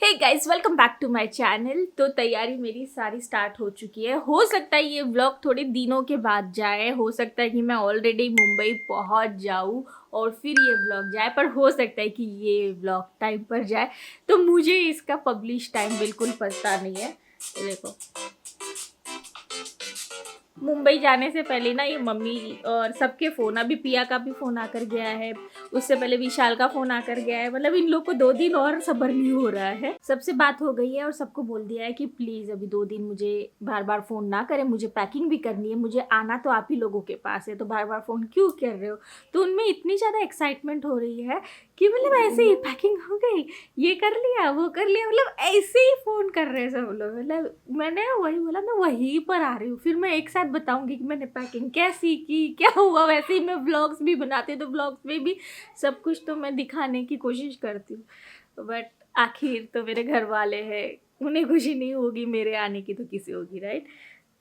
Hey guys, welcome back to my channel. तो तैयारी मेरी सारी स्टार्ट हो चुकी है। हो सकता है ये व्लॉग थोड़े दिनों के बाद जाए, हो सकता है कि मैं ऑलरेडी मुंबई पहुंच जाऊं और फिर ये व्लॉग जाए, पर हो सकता है कि ये व्लॉग टाइम पर जाए। तो मुझे इसका पब्लिश टाइम बिल्कुल पता नहीं है। ये देखो, मुंबई जाने से पहले ना ये मम्मी और सबके फ़ोन, अभी पिया का भी फ़ोन आकर गया है, उससे पहले विशाल का फ़ोन आकर गया है। मतलब इन लोग को 2 दिन और सब्र नहीं हो रहा है। सबसे बात हो गई है और सबको बोल दिया है कि प्लीज़ अभी 2 दिन मुझे बार बार फ़ोन ना करें, मुझे पैकिंग भी करनी है, मुझे आना तो आप ही लोगों के पास है, तो बार बार फ़ोन क्यों कर रहे हो। तो उनमें इतनी ज़्यादा एक्साइटमेंट हो रही है कि मतलब ऐसे ही पैकिंग हो गई, ये कर लिया, वो कर लिया, मतलब ऐसे ही फ़ोन कर रहे हैं सब लोग। मतलब मैंने वही बोला, मैं वहीं पर आ रही हूँ, फिर मैं एक साथ बताऊंगी कि मैंने पैकिंग कैसी की, क्या हुआ। वैसे ही मैं व्लॉग्स भी बनाती हूँ, तो व्लॉग्स में भी सब कुछ तो मैं दिखाने की कोशिश करती हूँ, बट आखिर तो मेरे घर वाले हैं, उन्हें खुशी नहीं होगी मेरे आने की तो किसी होगी, राइट।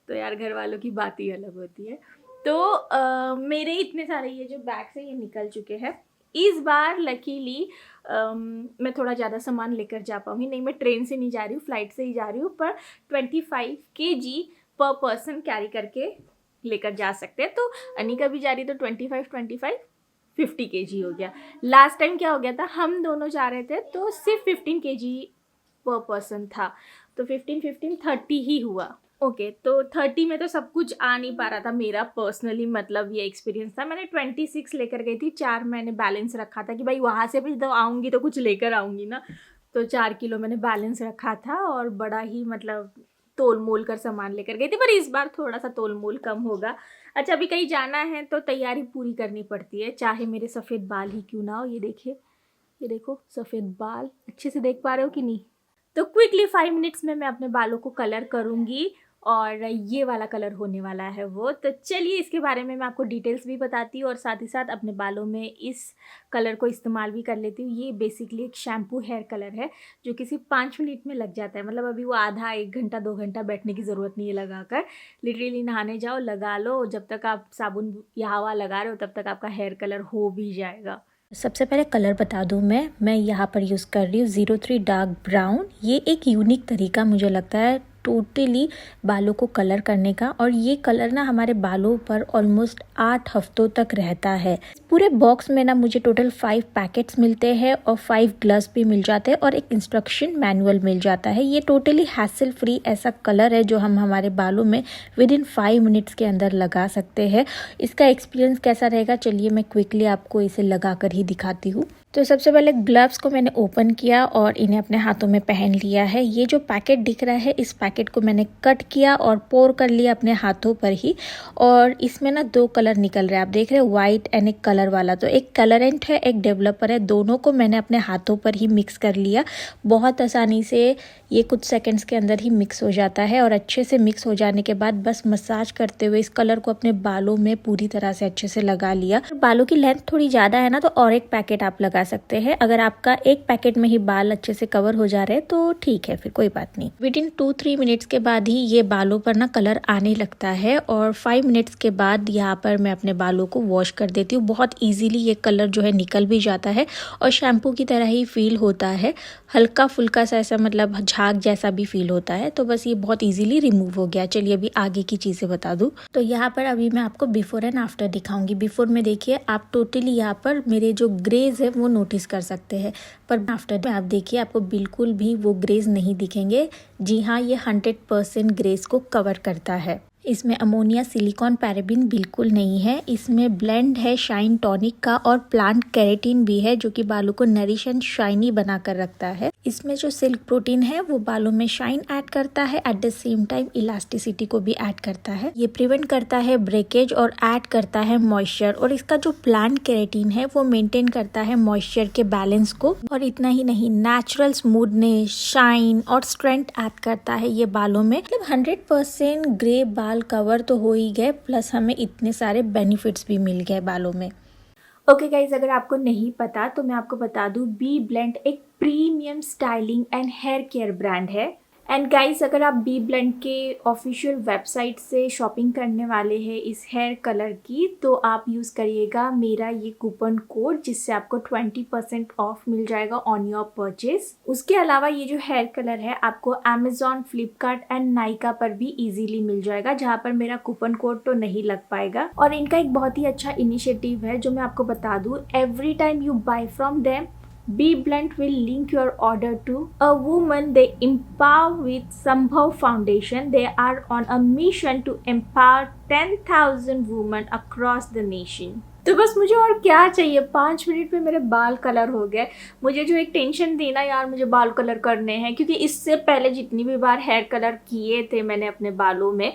तो यार घर वालों की बात ही अलग होती है। तो मेरे इतने सारे ये जो बैग्स हैं ये निकल चुके हैं। इस बार लकीली मैं थोड़ा ज़्यादा सामान लेकर जा पाऊँगी। नहीं, मैं ट्रेन से नहीं जा रही हूँ, फ्लाइट से ही जा रही हूँ, पर 25 kg पर पर्सन कैरी करके लेकर जा सकते हैं। तो अनिका भी जा रही, तो 25 50 kg हो गया। लास्ट टाइम क्या हो गया था, हम दोनों जा रहे थे तो सिर्फ 15 kg पर पर्सन था, तो 15 30 ही हुआ। ओके, तो 30 में तो सब कुछ आ नहीं पा रहा था मेरा पर्सनली, मतलब ये एक्सपीरियंस था। मैंने 26 लेकर गई थी, 4 मैंने बैलेंस रखा था कि भाई वहाँ से भी तो आऊँगी तो कुछ लेकर आऊँगी ना, तो 4 किलो मैंने बैलेंस रखा था और बड़ा ही मतलब तोल मोल कर सामान लेकर गई थी। पर इस बार थोड़ा सा तोल मोल कम होगा। अच्छा, अभी कहीं जाना है तो तैयारी पूरी करनी पड़ती है, चाहे मेरे सफ़ेद बाल ही क्यों ना हो। ये देखिए, ये देखो सफ़ेद बाल, अच्छे से देख पा रहे हो कि नहीं। तो क्विकली 5 मिनट्स में मैं अपने बालों को कलर करूँगी और ये वाला कलर होने वाला है वो। तो चलिए इसके बारे में मैं आपको डिटेल्स भी बताती हूँ और साथ ही साथ अपने बालों में इस कलर को इस्तेमाल भी कर लेती हूँ। ये बेसिकली एक शैम्पू हेयर कलर है जो कि सिर्फ 5 मिनट में लग जाता है। मतलब अभी वो आधा 1 घंटा 2 घंटा बैठने की ज़रूरत नहीं है लगाकर। लिटरली नहाने जाओ, लगा लो, जब तक आप साबुन या हवा लगा रहे हो तब तक आपका हेयर कलर हो भी जाएगा। सबसे पहले कलर बता दूं, मैं यहाँ पर यूज़ कर रही हूँ 03 डार्क ब्राउन। ये एक यूनिक तरीका मुझे लगता है टोटली बालों को कलर करने का, और ये कलर ना हमारे बालों पर ऑलमोस्ट 8 हफ्तों तक रहता है। पूरे बॉक्स में ना मुझे टोटल 5 पैकेट्स मिलते हैं और 5 ग्लव्स भी मिल जाते हैं और एक इंस्ट्रक्शन मैनुअल मिल जाता है। ये टोटली हैसल फ्री ऐसा कलर है जो हम हमारे बालों में विद इन 5 मिनट्स के अंदर लगा सकते हैं। इसका एक्सपीरियंस कैसा रहेगा, चलिए मैं क्विकली आपको इसे लगा कर ही दिखाती हूँ। तो सबसे पहले ग्लव्स को मैंने ओपन किया और इन्हें अपने हाथों में पहन लिया है। ये जो पैकेट दिख रहा है, इस पैकेट को मैंने कट किया और पोर कर लिया अपने हाथों पर ही। और इसमें ना 2 कलर निकल रहे हैं, आप देख रहे हैं, व्हाइट एंड एक कलर वाला। तो एक कलरेंट है, एक डेवलपर है, दोनों को मैंने अपने हाथों पर ही मिक्स कर लिया। बहुत आसानी से ये कुछ सेकंड्स के अंदर ही मिक्स हो जाता है और अच्छे से मिक्स हो जाने के बाद बस मसाज करते हुए इस कलर को अपने बालों में पूरी तरह से अच्छे से लगा लिया। बालों की लेंथ थोड़ी ज़्यादा है ना, तो और एक पैकेट आप लगा सकते हैं। अगर आपका एक पैकेट में ही बाल अच्छे से कवर हो जा रहे हैं तो ठीक है, फिर कोई बात नहीं। विद इन 2-3 मिनट्स के बाद ही ये बालों पर ना कलर आने लगता है और 5 मिनट्स के बाद यहाँ पर मैं अपने बालों को वॉश कर देती हूँ। बहुत ईजिली ये कलर जो है निकल भी जाता है और शैम्पू की तरह ही फील होता है, हल्का फुल्का सा ऐसा मतलब झाग जैसा भी फील होता है। तो बस ये बहुत ईजिली रिमूव हो गया। चलिए अभी आगे की चीज़ें बता दूँ। तो यहाँ पर अभी मैं आपको बिफोर एंड आफ्टर दिखाऊंगी। बिफोर में देखिए आप टोटली यहाँ पर मेरे जो ग्रेज है वो नोटिस कर सकते हैं, पर आफ्टर में आप देखिए आपको बिल्कुल भी वो ग्रेज नहीं दिखेंगे। जी हाँ, ये 100% ग्रेज को कवर करता है। इसमें अमोनिया, सिलिकॉन, पैराबिन बिल्कुल नहीं है। इसमें ब्लेंड है शाइन टॉनिक का और प्लांट केराटिन भी है जो कि बालों को नरिश एंड शाइनी बना कर रखता है। इसमें जो सिल्क प्रोटीन है वो बालों में शाइन ऐड करता है, at the same time elasticity को भी ऐड करता है। ये प्रिवेंट करता है ब्रेकेज और ऐड करता है मॉइस्चर। और इसका जो प्लांट केराटिन है वो मेंटेन करता है मॉइस्चर के बैलेंस को। और इतना ही नहीं, नेचुरल स्मूथनेस, शाइन और स्ट्रेंथ ऐड करता है ये बालों में। मतलब 100% ग्रे बाल कवर तो हो ही गए, प्लस हमें इतने सारे बेनिफिट्स भी मिल गए बालों में। ओके गाइज, अगर आपको नहीं पता तो मैं आपको बता दूं, BBlunt एक premium styling and hair care brand है। एंड गाइस, अगर आप बी ब्लंट के ऑफिशियल वेबसाइट से शॉपिंग करने वाले हैं इस हेयर कलर की, तो आप यूज़ करिएगा मेरा ये कूपन कोड, जिससे आपको 20% ऑफ मिल जाएगा ऑन योर परचेज। उसके अलावा ये जो हेयर कलर है आपको अमेजॉन, फ्लिपकार्ट एंड नाइका पर भी इजीली मिल जाएगा, जहाँ पर मेरा कूपन कोड तो नहीं लग पाएगा। और इनका एक बहुत ही अच्छा इनिशिएटिव है जो मैं आपको बता दूँ, every time you buy from them, BBlunt will link your order to a woman they empower with Sambhav Foundation. They are on a mission to empower 10,000 women across the nation. तो बस मुझे और क्या चाहिए, 5 मिनट में मेरे बाल colour हो गए। मुझे जो एक टेंशन थी ना यार, मुझे बाल कलर करने हैं, क्योंकि इससे पहले जितनी भी बार हेयर कलर किए थे मैंने अपने बालों में,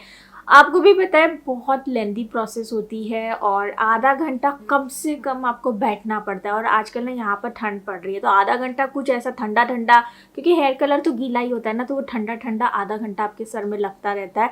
आपको भी पता है बहुत लेंदी प्रोसेस होती है और आधा घंटा कम से कम आपको बैठना पड़ता है। और आजकल ना यहाँ पर ठंड पड़ रही है, तो आधा घंटा कुछ ऐसा ठंडा ठंडा, क्योंकि हेयर कलर तो गीला ही होता है ना, तो वो ठंडा ठंडा आधा घंटा आपके सर में लगता रहता है।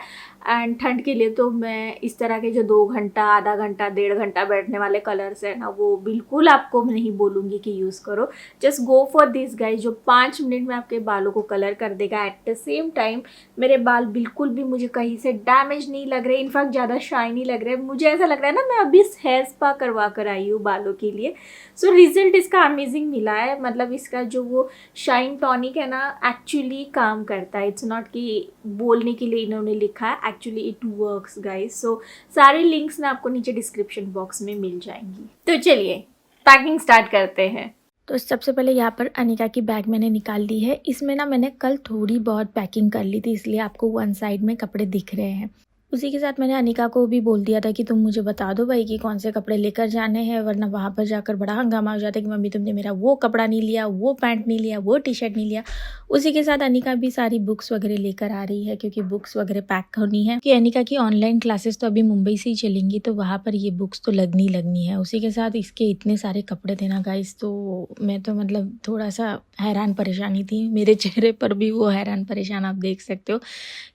एंड ठंड के लिए तो मैं इस तरह के जो 2 घंटा, आधा घंटा, 1.5 घंटा बैठने वाले कलर्स है ना, वो बिल्कुल आपको नहीं बोलूँगी कि यूज़ करो। Just go for this guys, जो 5 मिनट में आपके बालों को कलर कर देगा। एट द सेम टाइम मेरे बाल बिल्कुल भी मुझे कहीं से डैमेज नहीं लग रहे, इनफैक्ट ज़्यादा शाइनी लग रहे हैं। मुझे ऐसा लग रहा है ना मैं अभी हेयर स्पा करवा कर आई हूँ बालों के लिए। सो रिजल्ट इसका अमेजिंग मिला है। मतलब इसका जो वो शाइन टॉनिक है ना, एक्चुअली काम करता है। इट्स नॉट कि बोलने के लिए इन्होंने लिखा है, एक्चुअली इट वर्क्स गाइस। सो सारे लिंक्स ना आपको नीचे डिस्क्रिप्शन बॉक्स में मिल जाएंगी। तो चलिए पैकिंग स्टार्ट करते हैं। तो सबसे पहले यहाँ पर अनिका की बैग मैंने निकाल ली है। इसमें ना मैंने कल थोड़ी बहुत पैकिंग कर ली थी, इसलिए आपको वन साइड में कपड़े दिख रहे हैं। उसी के साथ मैंने अनिका को भी बोल दिया था कि तुम मुझे बता दो भाई कि कौन से कपड़े लेकर जाने हैं, वरना वहाँ पर जाकर बड़ा हंगामा हो जाता है कि मम्मी तुमने मेरा वो कपड़ा नहीं लिया, वो पैंट नहीं लिया, वो टी शर्ट नहीं लिया। उसी के साथ अनिका भी सारी बुक्स वगैरह लेकर आ रही है, क्योंकि बुक्स वगैरह पैक होनी है कि अनिका की ऑनलाइन क्लासेस तो अभी मुंबई से ही चलेंगी, तो वहाँ पर ये बुक्स तो लगनी है। उसी के साथ इसके इतने सारे कपड़े थे ना गाइस, तो मैं तो मतलब थोड़ा सा हैरान परेशानी थी। मेरे चेहरे पर भी वो हैरान परेशान आप देख सकते हो,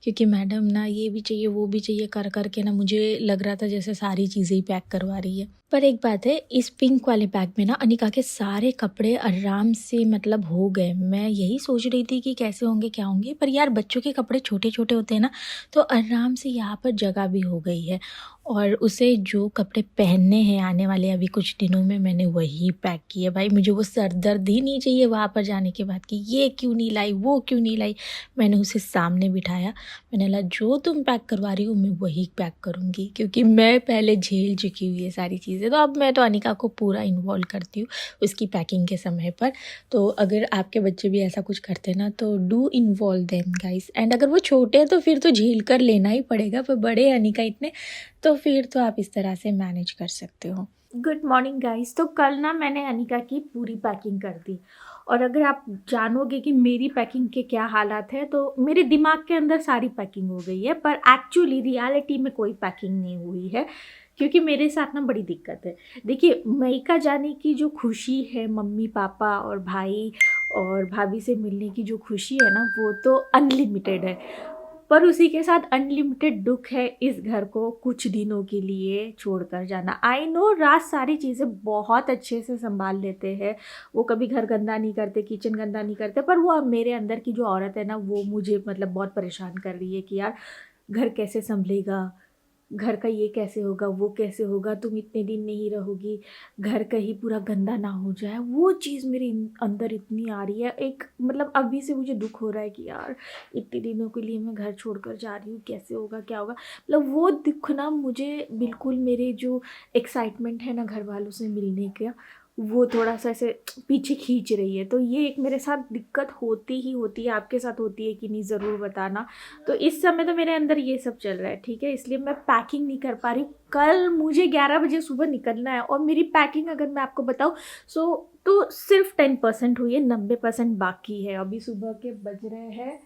क्योंकि मैडम ना ये भी चाहिए वो भी चाहिए कर करके ना मुझे लग रहा था जैसे सारी चीज़ें ही पैक करवा रही है। पर एक बात है, इस पिंक वाले बैग में ना अनिका के सारे कपड़े आराम से मतलब हो गए। मैं यही सोच रही थी कि कैसे होंगे क्या होंगे, पर यार बच्चों के कपड़े छोटे छोटे होते हैं ना, तो आराम से यहाँ पर जगह भी हो गई है। और उसे जो कपड़े पहनने हैं आने वाले अभी कुछ दिनों में, मैंने वही पैक किए। भाई मुझे वो सर दर्द ही नहीं चाहिए वहाँ पर जाने के बाद कि ये क्यों नहीं लाई, वो क्यों नहीं लाई। मैंने उसे सामने बिठाया, मैंने बोला जो तुम पैक करवा रही हो मैं वही पैक करूँगी, क्योंकि मैं पहले झेल चुकी हुई है सारी चीज़ें। तो अब मैं तो अनिका को पूरा इन्वॉल्व करती हूँ उसकी पैकिंग के समय पर। तो अगर आपके बच्चे भी ऐसा कुछ करते ना, तो do involve them guys. And अगर वो छोटे हैं तो फिर तो झेल कर लेना ही पड़ेगा, पर बड़े अनिका इतने, तो फिर तो आप इस तरह से मैनेज कर सकते हो। Good morning guys. तो कल ना मैंने अनिका की पूरी पैकिंग कर दी, और अगर आप जानोगे कि मेरी पैकिंग के क्या हालात है, तो मेरे दिमाग के अंदर सारी पैकिंग हो गई है, पर एक्चुअली रियलिटी में कोई पैकिंग नहीं हुई है, क्योंकि मेरे साथ ना बड़ी दिक्कत है। देखिए, मैका जाने की जो खुशी है, मम्मी पापा और भाई और भाभी से मिलने की जो खुशी है ना, वो तो अनलिमिटेड है। पर उसी के साथ अनलिमिटेड दुख है इस घर को कुछ दिनों के लिए छोड़कर जाना। आई नो राज सारी चीज़ें बहुत अच्छे से संभाल लेते हैं, वो कभी घर गंदा नहीं करते, किचन गंदा नहीं करते, पर वो अब मेरे अंदर की जो औरत है ना, वो मुझे मतलब बहुत परेशान कर रही है कि यार घर कैसे संभलेगा, घर का ये कैसे होगा, वो कैसे होगा, तुम इतने दिन नहीं रहोगी, घर कहीं पूरा गंदा ना हो जाए। वो चीज़ मेरे अंदर इतनी आ रही है, एक मतलब अभी से मुझे दुख हो रहा है कि यार इतने दिनों के लिए मैं घर छोड़कर जा रही हूँ, कैसे होगा क्या होगा। मतलब वो दुख ना मुझे बिल्कुल मेरे जो एक्साइटमेंट है ना घर वालों से मिलने का, वो थोड़ा सा ऐसे पीछे खींच रही है। तो ये एक मेरे साथ दिक्कत होती ही होती है। आपके साथ होती है कि नहीं ज़रूर बताना। तो इस समय तो मेरे अंदर ये सब चल रहा है, ठीक है, इसलिए मैं पैकिंग नहीं कर पा रही। कल मुझे 11 बजे सुबह निकलना है, और मेरी पैकिंग अगर मैं आपको बताऊँ तो सिर्फ 10% हुई है, 90% बाकी है। अभी सुबह के बज रहे हैं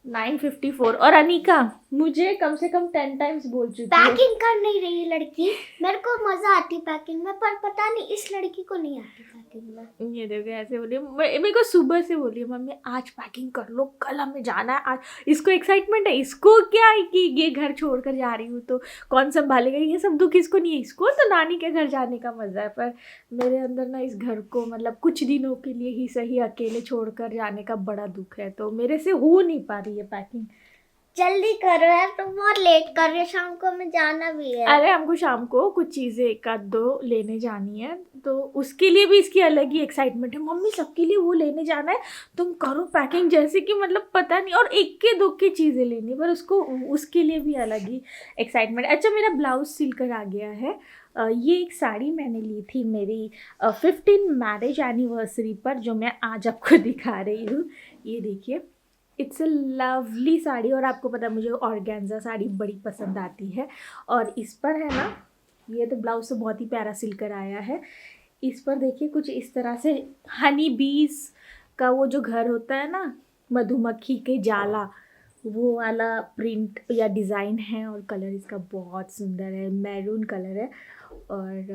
9:54। और अनिका मुझे कम से कम 10 टाइम्स बोल चुकी है पैकिंग कर नहीं रही लड़की। मेरे को मजा आती पैकिंग में, पर पता नहीं इस लड़की को नहीं आती पैकिंग में। ये देखो ऐसे बोली मेरे को सुबह से बोली मम्मी आज पैकिंग कर लो, कल हमें जाना है। आज इसको एक्साइटमेंट है, इसको क्या है कि ये घर छोड़कर जा रही हूँ तो कौन संभालेगा, ये सब दुख इसको नहीं है, इसको तो नानी के घर जाने का मजा है। पर मेरे अंदर ना इस घर को मतलब कुछ दिनों के लिए ही सही अकेले छोड़कर जाने का बड़ा दुख है, तो मेरे से हो नहीं पा रही है पैकिंग। जल्दी करो यार, तुम बहुत लेट कर रहे हो, शाम को हमें जाना भी है। अरे हमको शाम को कुछ चीज़ें एक आध दो लेने जानी है, तो उसके लिए भी इसकी अलग ही एक्साइटमेंट है। मम्मी सबके लिए वो लेने जाना है, तुम करो पैकिंग, जैसे कि मतलब पता नहीं, और एक के दो की चीज़ें लेनी, पर उसको उसके लिए भी अलग ही एक्साइटमेंट। अच्छा मेरा ब्लाउज सिल कर आ गया है। ये एक साड़ी मैंने ली थी मेरी 15 मैरिज एनिवर्सरी पर, जो मैं आज आपको दिखा रही हूँ। ये देखिए, इट्स अ लवली साड़ी, और आपको पता है मुझे ऑर्गेन्जा साड़ी बड़ी पसंद आती है। और इस पर है ना, ये तो ब्लाउज तो बहुत ही प्यारा सिल कर आया है। इस पर देखिए कुछ इस तरह से हनी बीज का वो जो घर होता है ना, मधुमक्खी के जाला, वो वाला प्रिंट या डिज़ाइन है। और कलर इसका बहुत सुंदर है, मैरून कलर है और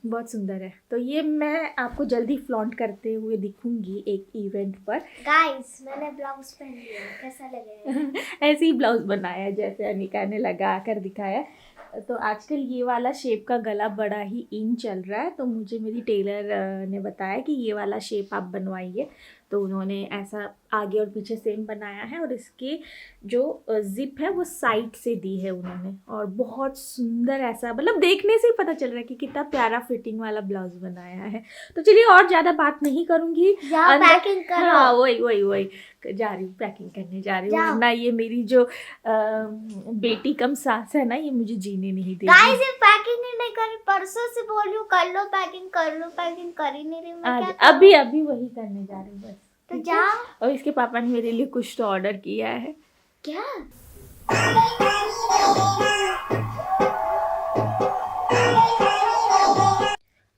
बहुत सुंदर है। तो ये मैं आपको जल्दी फ्लॉन्ट करते हुए दिखूंगी एक इवेंट पर। गाइस मैंने ब्लाउज पहन लिया, कैसा लगेगा? ऐसे ही ब्लाउज बनाया जैसे अनिका ने लगा कर दिखाया। तो आजकल ये वाला शेप का गला बड़ा ही इन चल रहा है, तो मुझे मेरी टेलर ने बताया कि ये वाला शेप आप बनवाइए। तो उन्होंने ऐसा आगे और पीछे सेम बनाया है, और इसके जो जिप है वो साइड से दी है उन्होंने, और बहुत सुंदर ऐसा मतलब देखने से ही पता चल रहा है कि कितना प्यारा फिटिंग वाला ब्लाउज बनाया है। तो चलिए और ज़्यादा बात नहीं करूँगी, पैकिंग करो। हाँ वही जा रही हूँ, पैकिंग करने जा रही हूँ, वरना ये मेरी जो बेटी कम सास है ना, ये मुझे जीने नहीं देगी। गाइस ये पैकिंग ही नहीं कर रही, परसों से बोल रही हूँ कर लो पैकिंग, कर लो पैकिंग, कर ही नहीं रही। मैं क्या अभी वही करने जा रही हूँ बस। तो जाओ। और इसके पापा ने मेरे लिए कुछ तो ऑर्डर किया है। क्या?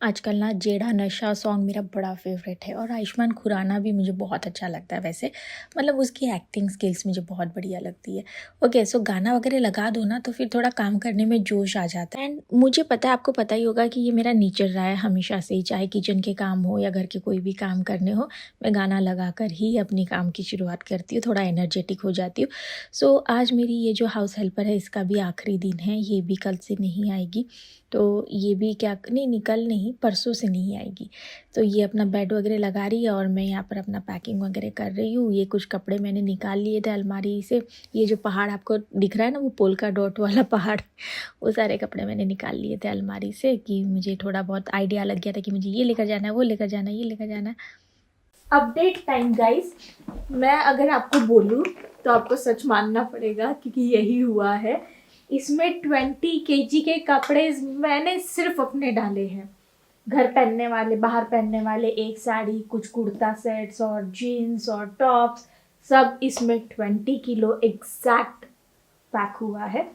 आजकल ना जेड़ा नशा सॉन्ग मेरा बड़ा फेवरेट है, और आयुष्मान खुराना भी मुझे बहुत अच्छा लगता है वैसे, मतलब उसकी एक्टिंग स्किल्स मुझे बहुत बढ़िया लगती है। ओके सो गाना वगैरह लगा दो ना तो फिर थोड़ा काम करने में जोश आ जाता है। एंड मुझे पता है, आपको पता ही होगा कि ये मेरा नेचर रहा है हमेशा से ही, चाहे किचन के काम हो या घर के कोई भी काम करने हो, मैं गाना लगा कर ही अपनी काम की शुरुआत करती हूँ, थोड़ा एनर्जेटिक हो जाती हूँ। सो आज मेरी ये जो हाउस हेल्पर है इसका भी आखिरी दिन है, ये भी कल से नहीं आएगी, तो ये भी क्या नहीं कल नहीं परसों से नहीं आएगी। तो ये अपना बेड वगैरह लगा रही है और मैं यहाँ पर अपना पैकिंग वगैरह कर रही हूँ। ये कुछ कपड़े मैंने निकाल लिए थे अलमारी से, ये जो पहाड़ आपको दिख रहा है ना वो पोल्का डॉट वाला पहाड़, वो सारे कपड़े मैंने निकाल लिए थे अलमारी से, कि मुझे थोड़ा बहुत आइडिया लग गया था कि मुझे ये लेकर जाना है, वो लेकर जाना है, ये लेकर जाना है। अपडेट टाइम गाइस, मैं अगर आपको बोलूँ तो आपको सच मानना पड़ेगा क्योंकि यही हुआ है। इसमें 20 kg के कपड़े मैंने सिर्फ अपने डाले हैं, घर पहनने वाले, बाहर पहनने वाले, एक साड़ी, कुछ कुर्ता सेट्स और जीन्स और टॉप्स, सब इसमें 20 किलो एग्जैक्ट पैक हुआ है।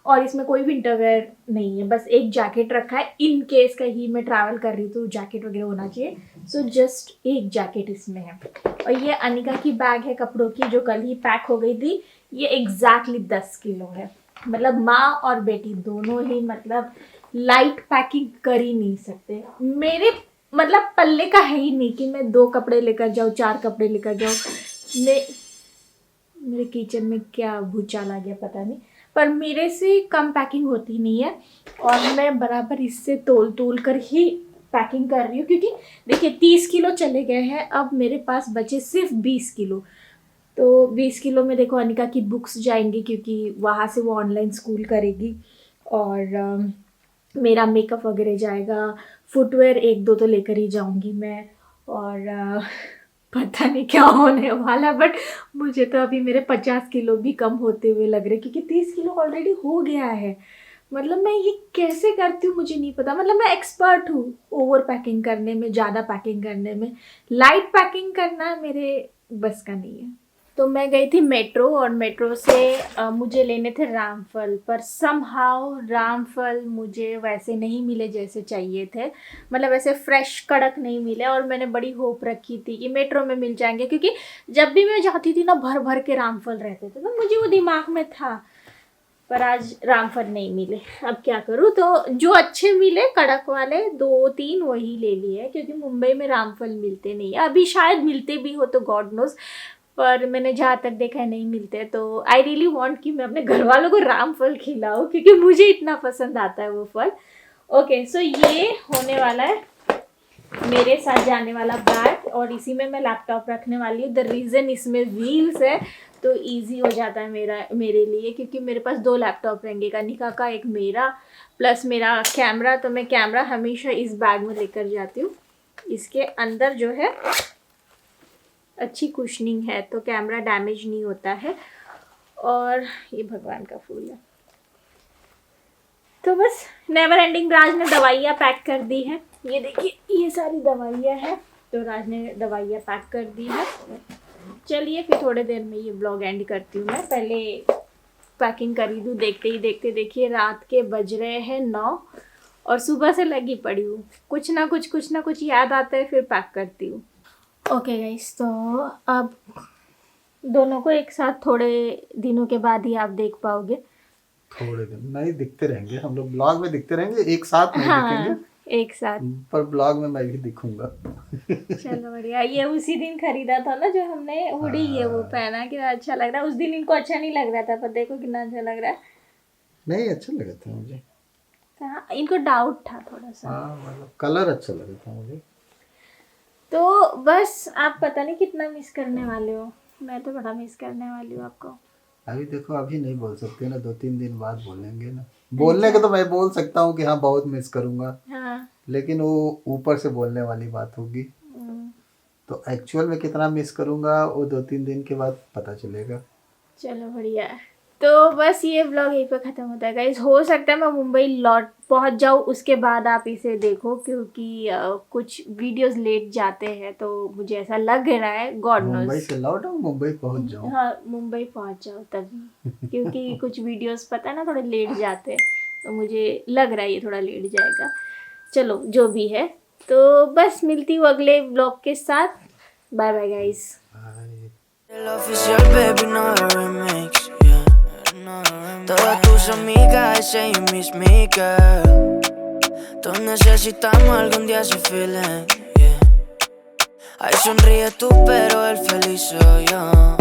और इसमें कोई विंटर वेयर नहीं है, बस एक जैकेट रखा है, इन केस कहीं मैं ट्रैवल कर रही हूँ तो जैकेट वगैरह होना चाहिए। सो जस्ट एक जैकेट इसमें है। और ये अनिका की बैग है कपड़ों की, जो कल ही पैक हो गई थी, ये एग्जैक्टली 10 किलो है। मतलब माँ और बेटी दोनों ही मतलब लाइट पैकिंग कर ही नहीं सकते। मेरे मतलब पल्ले का है ही नहीं कि मैं 2 कपड़े लेकर जाऊँ, 4 कपड़े लेकर जाऊँ। मेरे किचन में क्या भूचाल आ गया पता नहीं, पर मेरे से कम पैकिंग होती नहीं है, और मैं बराबर इससे तोल कर ही पैकिंग कर रही हूँ। क्योंकि देखिए 30 किलो चले गए हैं, अब मेरे पास बचे सिर्फ 20 किलो। तो 20 किलो में देखो अनिका की बुक्स जाएंगी क्योंकि वहाँ से वो ऑनलाइन स्कूल करेगी, और मेरा मेकअप वगैरह जाएगा, फुटवेयर 1-2 तो लेकर ही जाऊँगी मैं, और पता नहीं क्या होने वाला, बट मुझे तो अभी मेरे 50 किलो भी कम होते हुए लग रहे क्योंकि 30 किलो ऑलरेडी हो गया है। मतलब मैं ये कैसे करती हूँ मुझे नहीं पता, मतलब मैं एक्सपर्ट हूँ ओवर पैकिंग करने में, ज़्यादा पैकिंग करने में, लाइट पैकिंग करना मेरे बस का नहीं है। तो मैं गई थी मेट्रो, और मेट्रो से मुझे लेने थे रामफल, पर समहाउ रामफल मुझे वैसे नहीं मिले जैसे चाहिए थे, मतलब ऐसे फ्रेश कड़क नहीं मिले। और मैंने बड़ी होप रखी थी कि मेट्रो में मिल जाएंगे, क्योंकि जब भी मैं जाती थी ना भर भर के रामफल रहते थे, तो मुझे वो दिमाग में था। पर आज रामफल नहीं मिले, अब क्या करूँ। तो जो अच्छे मिले कड़क वाले 2-3 वही ले लिए, क्योंकि मुंबई में रामफल मिलते नहीं है। अभी शायद मिलते भी हो तो गॉड नोज, पर मैंने जहाँ तक देखा है नहीं मिलते। तो आई रियली वांट कि मैं अपने घर वालों को रामफल खिलाऊं, क्योंकि मुझे इतना पसंद आता है वो फल। ओके, सो ये होने वाला है मेरे साथ जाने वाला बैग, और इसी में मैं लैपटॉप रखने वाली हूँ। द रीज़न इसमें व्हील्स है तो इजी हो जाता है मेरे लिए, क्योंकि मेरे पास 2 लैपटॉप रहेंगे, कनिका का एक मेरा, प्लस मेरा कैमरा। तो मैं कैमरा हमेशा इस बैग में लेकर जाती हूँ। इसके अंदर जो है अच्छी कुशनिंग है, तो कैमरा डैमेज नहीं होता है। और ये भगवान का फूल है। तो बस नेवर एंडिंग, राज ने दवाइयाँ पैक कर दी हैं। ये देखिए ये सारी दवाइयाँ हैं, तो राज ने दवाइयाँ पैक कर दी है। चलिए फिर थोड़े देर में ये ब्लॉग एंड करती हूँ। मैं पहले पैकिंग करी दूँ। देखते ही देखते देखिए रात के बज रहे हैं 9, और सुबह से लगी पड़ी हूँ। कुछ ना कुछ याद आता है, फिर पैक करती हूँ। ओके गाइस, तो अब दोनों को एक साथ थोड़े दिनों के बाद ही आप देख पाओगे। थोड़े दिन नहीं दिखते रहेंगे, हम लोग ब्लॉग में दिखते रहेंगे, एक साथ नहीं दिखेंगे। एक साथ, पर ब्लॉग में मैं भी दिखूंगा। चलो बढ़िया। ये उसी दिन खरीदा था ना जो हमने हुडी, ये वो पहना कि अच्छा लग रहा है। उस दिन इनको अच्छा नहीं लग रहा था, पर देखो कितना अच्छा लग रहा है। नहीं अच्छा लगा था मुझे। हाँ, इनको डाउट था थोड़ा सा। हाँ मतलब कलर अच्छा लगा था मुझे। तो बस आप पता नहीं कितना मिस करने वाले हो। मैं तो बड़ा मिस करने वाली हूँ आपको। अभी देखो अभी नहीं बोल सकते ना, 2-3 दिन बाद बोलेंगे ना। बोलने के तो मैं बोल सकता हूँ कि हाँ बहुत मिस करूंगा, हाँ। लेकिन वो ऊपर से बोलने वाली बात होगी। तो एक्चुअल में कितना मिस करूंगा वो 2-3 दिन के बाद पता चलेगा। चलो बढ़िया है। तो बस ये व्लॉग यहीं पे ख़त्म होता है गाइस। हो सकता है मैं मुंबई लौट पहुंच जाऊँ, उसके बाद आप इसे देखो, क्योंकि कुछ वीडियोस लेट जाते हैं, तो मुझे ऐसा लग रहा है। गॉड नोज मुंबई से लौट आऊँ, मुंबई पहुंच जाऊँ। हाँ, मुंबई पहुंच जाओ तभी, क्योंकि कुछ वीडियोस पता है ना थोड़े लेट जाते हैं, तो मुझे लग रहा है ये थोड़ा लेट जाएगा। चलो जो भी है, तो बस मिलती हूँ अगले व्लॉग के साथ। Bye bye guys. El oficial, baby, no remix, yeah, no remix. Todas tus amigas, ese y Miss Me Girl. Todos necesitamos algún día ese feeling, yeah. Ay, sonríe tú, pero el feliz soy yo.